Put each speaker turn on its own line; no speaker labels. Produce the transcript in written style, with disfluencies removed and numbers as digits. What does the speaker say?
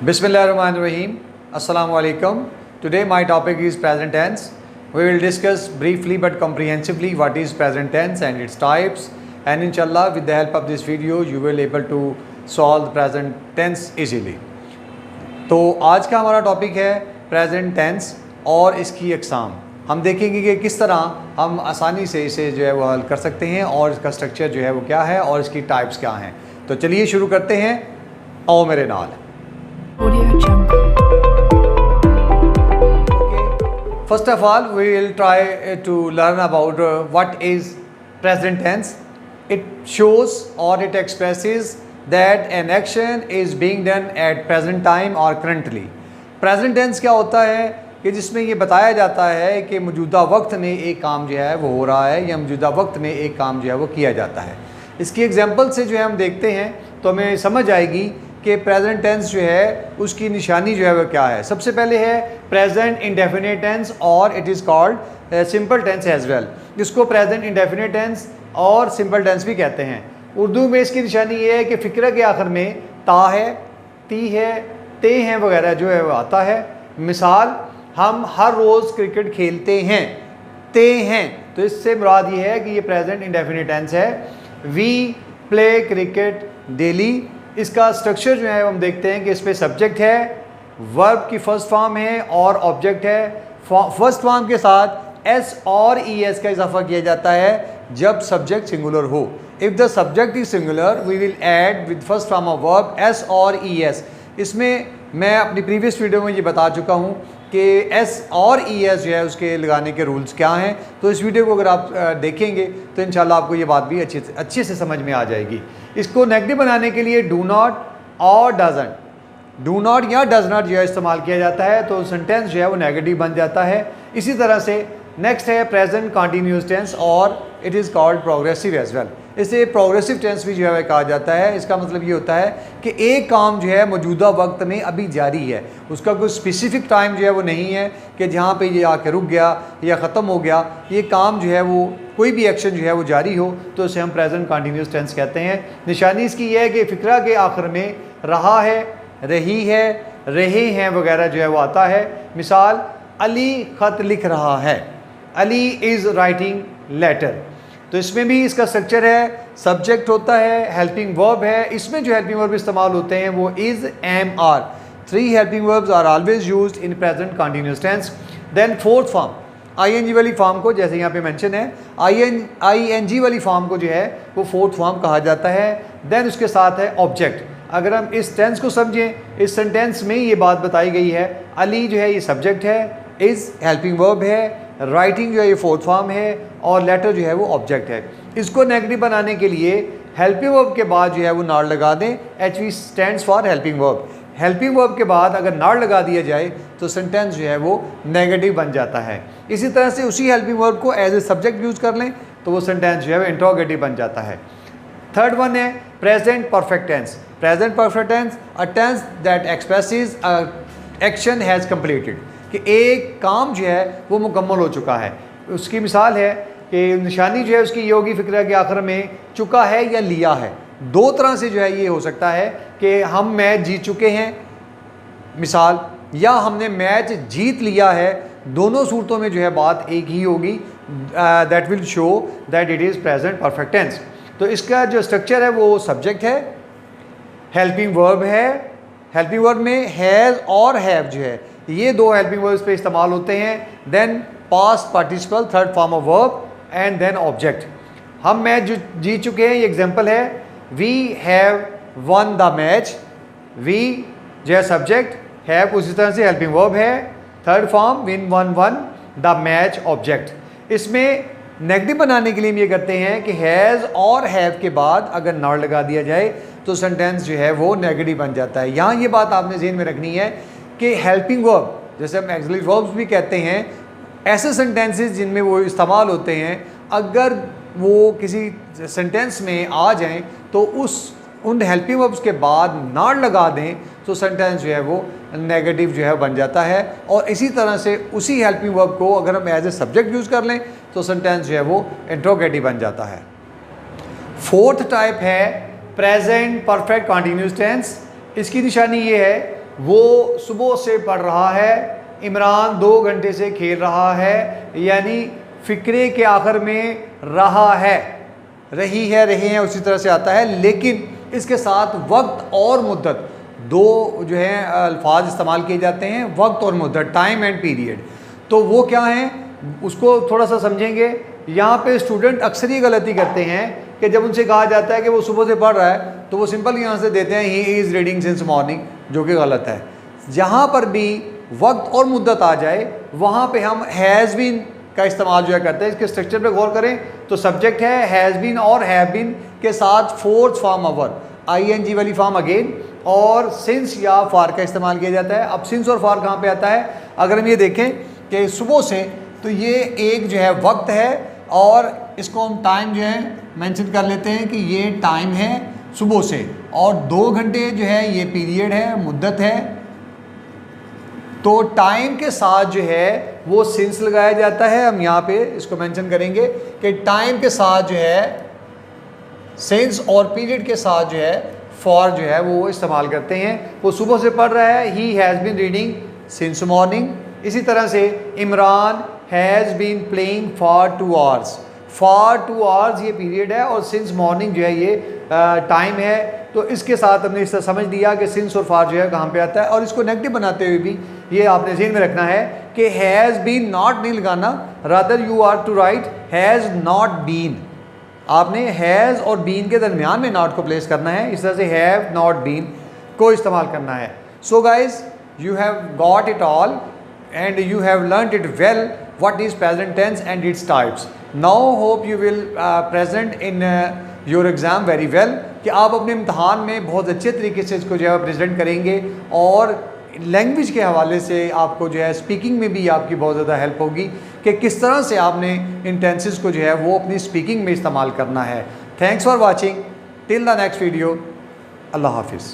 Bismillahirrahmanirrahim. Assalamu alaikum. Today my topic is present tense. We will discuss briefly but comprehensively what is present tense and its types, and inshallah with the help of this video you will able to solve the present tense easily. तो आज का हमारा topic है present tense और इसकी अक़साम। हम देखेंगे कि किस तरह हम आसानी से इसे जो है वो हल कर सकते हैं और इसका स्ट्रक्चर जो है वो क्या है और इसकी टाइप्स क्या हैं। तो चलिए शुरू करते हैं, आओ मेरे नाल। First of all, we will try to learn about what is present tense. It shows or it expresses that an action is being done at present time or currently. Present tense क्या होता है कि जिसमें ये बताया जाता है कि मौजूदा वक्त में एक काम जो है वो हो रहा है या मौजूदा वक्त में एक काम जो है वो किया जाता है। इसकी एग्जांपल से जो है हम देखते हैं तो हमें समझ आएगी कि प्रेजेंट टेंस जो है उसकी निशानी जो है वो क्या है। सबसे पहले है प्रेजेंट इंडेफिनिट टेंस और it is called simple tense as well, जिसको प्रेजेंट इंडेफिनिट टेंस और सिंपल टेंस भी कहते हैं। उर्दू में इसकी निशानी ये है कि फ़िक्र के आखिर में ता है, ती है, ते हैं वगैरह जो है वो आता है। मिसाल, हम हर रोज़ क्रिकेट खेलते हैं, ते हैं, तो इससे मुराद ये है कि ये प्रेजेंट इंडेफिनिट टेंस है। We play cricket daily. इसका स्ट्रक्चर जो है हम देखते हैं कि इस पर सब्जेक्ट है, वर्ब की फर्स्ट फॉर्म है और ऑब्जेक्ट है। फर्स्ट फॉर्म के साथ एस और ई एस का इजाफा किया जाता है जब सब्जेक्ट सिंगुलर हो। If the subject is singular we will add with first form of verb S और ई एस। इसमें मैं अपनी प्रीवियस वीडियो में ये बता चुका हूँ कि एस और ई एस जो है उसके लगाने के रूल्स क्या हैं। तो इस वीडियो को अगर आप देखेंगे तो इंशाल्लाह आपको ये बात भी अच्छे से समझ में आ जाएगी। इसको नेगेटिव बनाने के लिए डू नॉट और डजंट, डू नॉट या डज नॉट जो है इस्तेमाल किया जाता है, तो सेंटेंस जो है वो नेगेटिव बन जाता है। इसी तरह से नेक्स्ट है प्रेजेंट कंटिन्यूस टेंस और it is called progressive as well. इसे प्रोग्रेसिव टेंस भी जो है कहा जाता है। इसका मतलब ये होता है कि एक काम जो है मौजूदा वक्त में अभी जारी है, उसका कोई स्पेसिफिक टाइम जो है वो नहीं है कि जहाँ पे ये आके रुक गया या ख़त्म हो गया। ये काम जो है वो कोई भी एक्शन जो है वो जारी हो तो इसे हम प्रेजेंट कंटिन्यूस टेंस कहते हैं। निशानी इसकी ये है कि फ़िक्रा के आखिर में रहा है, रही है, रहे हैं वगैरह जो है वो आता है। मिसाल, अली ख़त लिख रहा है, अली इज़ राइटिंग लेटर। तो इसमें भी इसका स्ट्रक्चर है, सब्जेक्ट होता है, हेल्पिंग वर्ब है। इसमें जो हेल्पिंग वर्ब इस्तेमाल होते हैं वो is, am, are. 3 helping verbs are always used in present continuous tense. Then fourth form, ING वाली फॉर्म को, जैसे यहाँ पे मेंशन है, आईएनजी वाली फॉर्म को जो है वो फोर्थ फॉर्म कहा जाता है। देन उसके साथ है ऑब्जेक्ट। अगर हम इस टेंस को समझें, इस सेंटेंस में ये बात बताई गई है, अली जो है ये सब्जेक्ट है, इज़ हेल्पिंग वर्ब है, राइटिंग जो है ये फोर्थ फॉर्म है और लेटर जो है वो ऑब्जेक्ट है। इसको नेगेटिव बनाने के लिए हेल्पिंग वर्ब के बाद जो है वो नॉट लगा दें। H we stands for helping verb. Helping verb के बाद अगर नॉट लगा दिया जाए तो सेंटेंस जो है वो नेगेटिव बन जाता है। इसी तरह से उसी हेल्पिंग वर्ब को एज ए सब्जेक्ट यूज़ कर लें तो वो सेंटेंस जो है वो इंट्रोगेटिव बन जाता है। थर्ड वन है present perfect tense. Present perfect tense, a tense that expresses action has completed, कि एक काम जो है वो मुकम्मल हो चुका है। उसकी मिसाल है कि निशानी जो है उसकी ये होगी, फ़िक्र के आखिर में चुका है या लिया है। दो तरह से जो है ये हो सकता है कि हम मैच जीत चुके हैं मिसाल, या हमने मैच जीत लिया है। दोनों सूरतों में जो है बात एक ही होगी। That will show that it is present perfect tense. तो इसका जो स्ट्रक्चर है वो सब्जेक्ट है, हेल्पिंग वर्ब है, हेल्पिंग वर्ब में हैज़ और हैव जो है ये दो हेल्पिंग वर्ब्स पे इस्तेमाल होते हैं। Then past participle, third form of verb, and then object. हम मैच जीत चुके हैं, ये एग्जांपल है, we have won the match. We जो है सब्जेक्ट, हैव उसी तरह से हेल्पिंग वर्ब है, third form, win won won the match object. इसमें नेगेटिव बनाने के लिए हम ये करते हैं कि हैज़ और हैव के बाद अगर नॉट लगा दिया जाए तो सेंटेंस जो है वो नेगेटिव बन जाता है। यहाँ ये बात आपने ज़हन में रखनी है कि हेल्पिंग वर्ब, जैसे हम एक्सिलरी वर्ब्स भी कहते हैं, ऐसे सेंटेंसेस जिनमें वो इस्तेमाल होते हैं, अगर वो किसी सेंटेंस में आ जाएं तो उन हेल्पिंग वर्ब्स के बाद नॉट लगा दें तो सेंटेंस जो है वो नेगेटिव जो है बन जाता है। और इसी तरह से उसी हेल्पिंग वर्ब को अगर हम एज ए सब्जेक्ट यूज़ कर लें तो सेंटेंस जो है वो इंट्रोगेटिव बन जाता है। फोर्थ टाइप है प्रेजेंट परफेक्ट कंटिन्यूअस टेंस। इसकी निशानी ये है, वो सुबह से पढ़ रहा है, इमरान 2 घंटे से खेल रहा है, यानी फ़िक्रे के आखिर में रहा है, रही है, रहे हैं उसी तरह से आता है, लेकिन इसके साथ वक्त और मुद्दत दो जो है अल्फाज इस्तेमाल किए जाते हैं, वक्त और मुद्दत, टाइम एंड पीरियड। तो वो क्या हैं उसको थोड़ा सा समझेंगे। यहाँ पे स्टूडेंट अक्सर ये गलती करते हैं कि जब उनसे कहा जाता है कि वो सुबह से पढ़ रहा है तो वो सिंपल यहाँ से देते हैं he is reading since morning, जो कि गलत है। जहाँ पर भी वक्त और मुद्दत आ जाए वहाँ पे हम हैज़ बीन का इस्तेमाल जो है करते हैं। इसके स्ट्रक्चर पे गौर करें तो सब्जेक्ट है हैज़ बीन और हैव बीन के साथ फोर्थ फॉर्म अवर ING वाली फॉर्म अगेन, और सिंस या फार का इस्तेमाल किया जाता है। अब सिंस और फार कहाँ पे आता है? अगर हम ये देखें कि सुबह से, तो ये एक जो है वक्त है और इसको हम टाइम जो है मेंशन कर लेते हैं कि ये टाइम है सुबह से, और 2 घंटे जो है ये पीरियड है, मुद्दत है। तो टाइम के साथ जो है वो सिंस लगाया जाता है। हम यहाँ पे इसको मेंशन करेंगे कि टाइम के साथ जो है सिंस और पीरियड के साथ जो है फॉर जो है वो इस्तेमाल करते हैं। वो सुबह से पढ़ रहा है, he has been reading since morning. इसी तरह से Imran has been playing for 2 hours. For 2 hours ये पीरियड है और सिंस मॉर्निंग जो है ये टाइम है। तो इसके साथ हमने इस तरह समझ लिया कि सिंस और फॉर जो है कहाँ पे आता है। और इसको नेगेटिव बनाते हुए भी ये आपने ज़हन में रखना है कि हैज़ बीन नॉट नहीं लगाना, rather you are to write has not been. आपने हैज़ और बीन के दरमियान में नॉट को प्लेस करना है, इस तरह से हैव नॉट बीन को इस्तेमाल करना है। So guys, you have got it all and you have learned it well what is present tense and its types. Now hope you will present in your exam very well, कि आप अपने इम्तहान में बहुत अच्छे तरीके से इसको जो है प्रेजेंट करेंगे, और लैंग्वेज के हवाले से आपको जो है स्पीकिंग में भी आपकी बहुत ज़्यादा हेल्प होगी कि किस तरह से आपने इन टेंसेस को जो है वो अपनी स्पीकिंग में इस्तेमाल करना है। Thanks for watching, till the next video, अल्लाह हाफिज़।